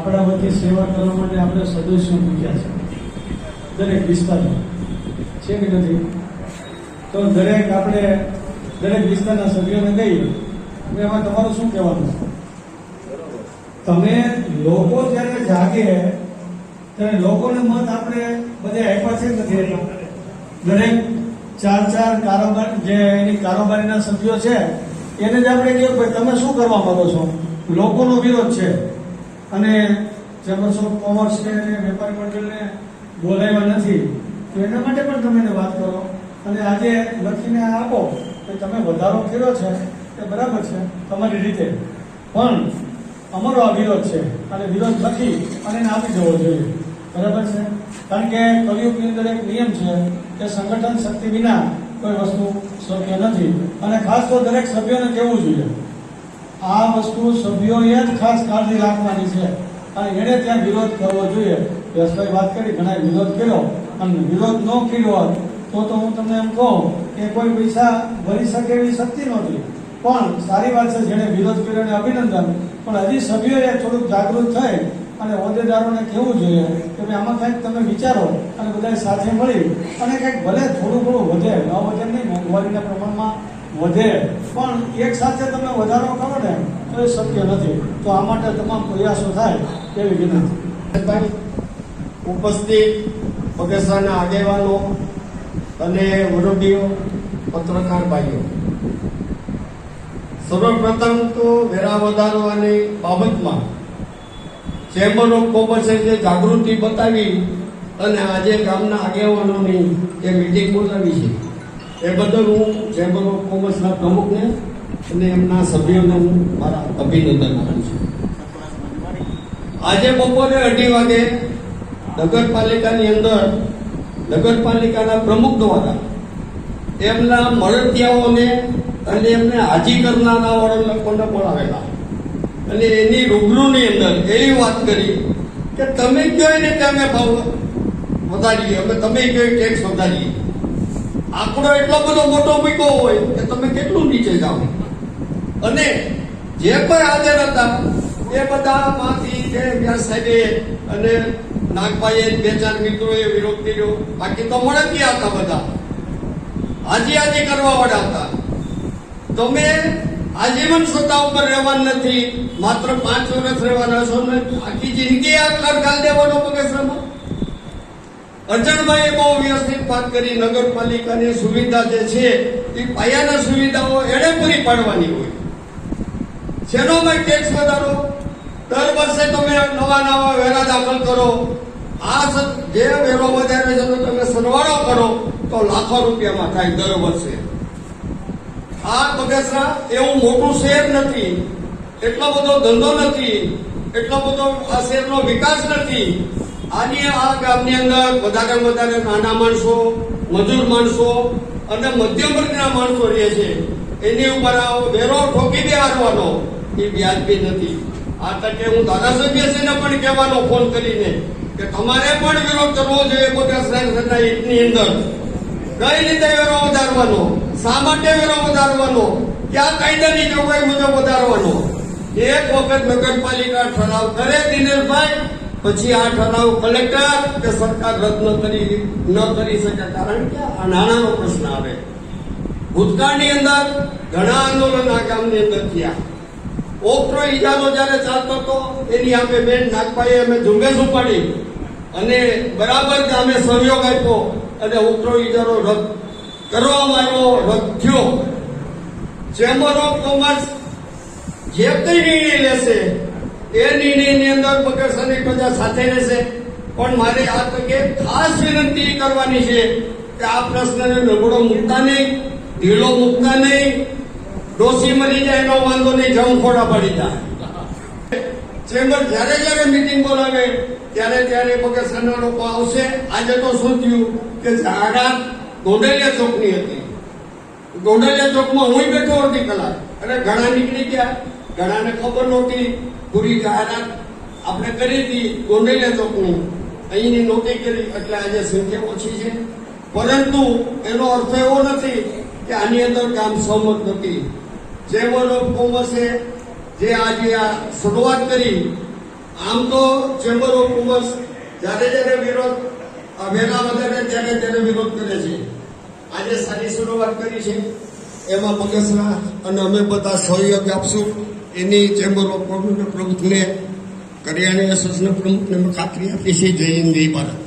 આપણા વતી સેવા કરવા માટે આપણે સદસ્યો મૂક્યા છે દરેક વિસ્તારમાં, છે કે નથી? તો દરેક વિસ્તારના સભ્યોને કહીએ કે એમાં તમારું શું કહેવાનું છે? તમે લોકો જ્યારે જાગે ત્યારે લોકોને મત આપણે બધે આપ્યા છે નથી આપ્યા? દરેક ચાર કારોબાર જે એની કારોબારીના સભ્યો છે એને જ આપણે કહ્યું ભાઈ તમે શું કરવા માંગો છો? લોકોનો વિરોધ છે અને ચેમ્બર્સ ઓફ કોમર્સને અને વેપારી મંડળને બોલાવ્યા નથી, તો એના માટે પણ તમે એને વાત કરો અને આજે લખીને આપો કે તમે વધારો કર્યો છે એ બરાબર છે તમારી રીતે, પણ અમારો આ વિરોધ છે અને વિરોધ લખી અને એને આપી દેવો જોઈએ. બરાબર છે? કારણ કે કલિયુગની અંદર એક નિયમ છે કે સંગઠન શક્તિ વિના કોઈ વસ્તુ શક્ય નથી અને ખાસ તો દરેક સભ્યોને કહેવું જોઈએ આ વસ્તુ સભ્યોએ જ ખાસ કાળજી રાખવાની છે અને એને ત્યાં વિરોધ કરવો જોઈએ. યશભાઈ વાત કરી, ઘણા વિરોધ કર્યો અને વિરોધ ન કર્યો તો હું તમને એમ કહું કે કોઈ પૈસા ભરી શકે એવી શક્તિ નહોતી, પણ સારી વાત છે જેને વિરોધ કર્યો એને અભિનંદન. પણ હજી સભ્યોએ થોડુંક જાગૃત થઈ અને હોદ્દેદારોને કહેવું જોઈએ કે ભાઈ આમાં કંઈક તમે વિચારો અને બધા સાથે મળી અને કંઈક ભલે થોડું ઘણું વધે, ન વધે નહીં, મોંઘવારીના પ્રમાણમાં વધે, પણ એક સાથે તમે વધારો કરો ને તો એ શક્ય નથી. તો આ માટે તમામ પ્રયાસો થાય એવી વિનંતી. ઉપસ્થિત બગસરાના આગેવાનો અને વિરોધીઓ, પત્રકાર ભાઈઓ, સર્વપ્રથમ તો વેરા વધારવાની બાબતમાં ચેમ્બર ઓફ કોમર્સે જે જાગૃતિ બતાવી અને આજે ગામના આગેવાનોની જે મીટિંગ બોલાવી છે એ બદલ હું ચેમ્બર ઓફ કોમર્સના પ્રમુખને અને એમના સભ્યોને હું મારા અભિનંદન આપું છું. આજે બપોરે 2:30 વાગે નગરપાલિકાની અંદર નગરપાલિકાના પ્રમુખ દ્વારા એમના મળતિયાઓને અને એમને હાજી કરનારા વાળા લોકોને બોલાવેલા અને એની રૂબરૂની અંદર એવી વાત કરી કે તમે કયો ને કે અમે ભાવ વધારીએ, અમે તમે કયો ટેક્સ વધારીએ. આંકડો એટલો બધો મોટો મૂક્યો હોય કે તમે કેટલું નીચે જાઓ. અને જે કોઈ હાજર હતા એ બધામાંથી જે વ્યાસ સાહેબે અને નાગભાઈએ 2-4 મિત્રોએ વિરોધ કર્યો, બાકી તો મળતિયા હતા બધા, હાજી કરવા વાળા હતા. તમે આજીવન સત્તા ઉપર રહેવાનું નથી, માત્ર 5 વર્ષ રહેવાના છો ને આખી જિંદગી આ કર ગાળ દેવાનો બગસરામાં. અર્જણભાઈએ બહુ વ્યવસ્થિત વાત કરી, નગરપાલિકાની સુવિધા જે છે એ પાયાના સુવિધાઓ એને પૂરી પાડવાની હોય. શેનોમાં ટેક્સ વધારો, દર વર્ષે તમે નવા વેરા દાખલ કરો, આ જે વેરો વધારે છે તો તમે સરવાળો કરો તો લાખો રૂપિયામાં થાય દર વર્ષે. આ બગસરા એવું મોટું શહેર નથી, એટલો બધો ધંધો નથી, એટલો બધો આ શહેરનો વિકાસ નથી. આની આ ગામની અંદર વધારે નાના માણસો, મજૂર માણસો અને મધ્યમ વર્ગના માણસો રહે છે. એની ઉપર વેરો ઠોકી બેહારવાનો એ વ્યાજબી નથી. આ તકે હું ધારાસભ્યશ્રીને પણ કહેવાનો ફોન કરીને કે તમારે પણ વિરોધ કરવો જોઈએ બગસરાના હિતની અંદર. કઈ રીતે વેરો વધારવાનો, શા માટે વેરો વધારવાનો, ક્યાં કાયદાની જોગવાઈ મુજબ વધારવાનો. એક વખત નગરપાલિકા ઠરાવ કરે દિનેશભાઈ, પછી આ ઠરાવ કલેક્ટર કે સરકાર રદ ન કરી શકે, કારણ કે આ નાણાંનો પ્રશ્ન આવે. ભૂતકાળની અંદર ઘણા આંદોલન આ ગામની અંદર થયા. ઓક્ટ્રો ઇજારો જયારે ચાલતો હતો એની સામે બેન નાગભાઈએ અમે ઝુંબેશ ઉપાડી અને બરાબર અમે સહયોગ આપ્યો અને ઓક્ટ્રો ઇજારો રદ કરવામાં આવ્યો, રદ થયો. ચેમ્બર ઓફ કોમર્સ જે કઈ નિર્ણય લેશે એ નિર્ણયની અંદર બગસરાની પ્રજા સાથે રહેશે. પણ મારે આ તકે ખાસ વિનંતી કરવાની છે કે આ પ્રશ્નને નબળો મૂકતા નહીં, ઢીલો મૂકતા નહીં. ડોસી મરી જાય એનો વાંધો નહીં, જમ ખોડા પડી જાય. ચેમ્બર જ્યારે મીટિંગ બોલાવે ત્યારે બગસરાના લોકો આવશે. આજે તો શું થયું કે જાહેરાત ગોંડલિયા ચોકની હતી, ગોંડલિયા ચોકમાં હું બેઠો અડધી કલાક અને ઘણા નીકળી ગયા, ઘણાને ખબર નહોતી. પૂરી જાહેરાત આપણે કરી હતી ગોંડલિયા ચોકની, અહીંની નહોતી કરી, એટલે આજે સંખ્યા ઓછી છે. પરંતુ એનો અર્થ એવો નથી કે આની અંદર કામ સહમત નથી. ચેમ્બર ઓફ કોમર્સે જે આજે આ શરૂઆત કરી આમ તો ચેમ્બર ઓફ કોમર્સ જ્યારે વિરોધ વેરા વધારે ત્યારે વિરોધ કરે છે. આજે સારી શરૂઆત કરી છે એમાં બગસરા અને અમે બધા સહયોગ આપશું. એની ચેમ્બર ઓફ કોમર્સના પ્રમુખને કરિયાણા એસોસિએશનના પ્રમુખને ખાતરી આપી છે. જય હિન્દ જય ભારત.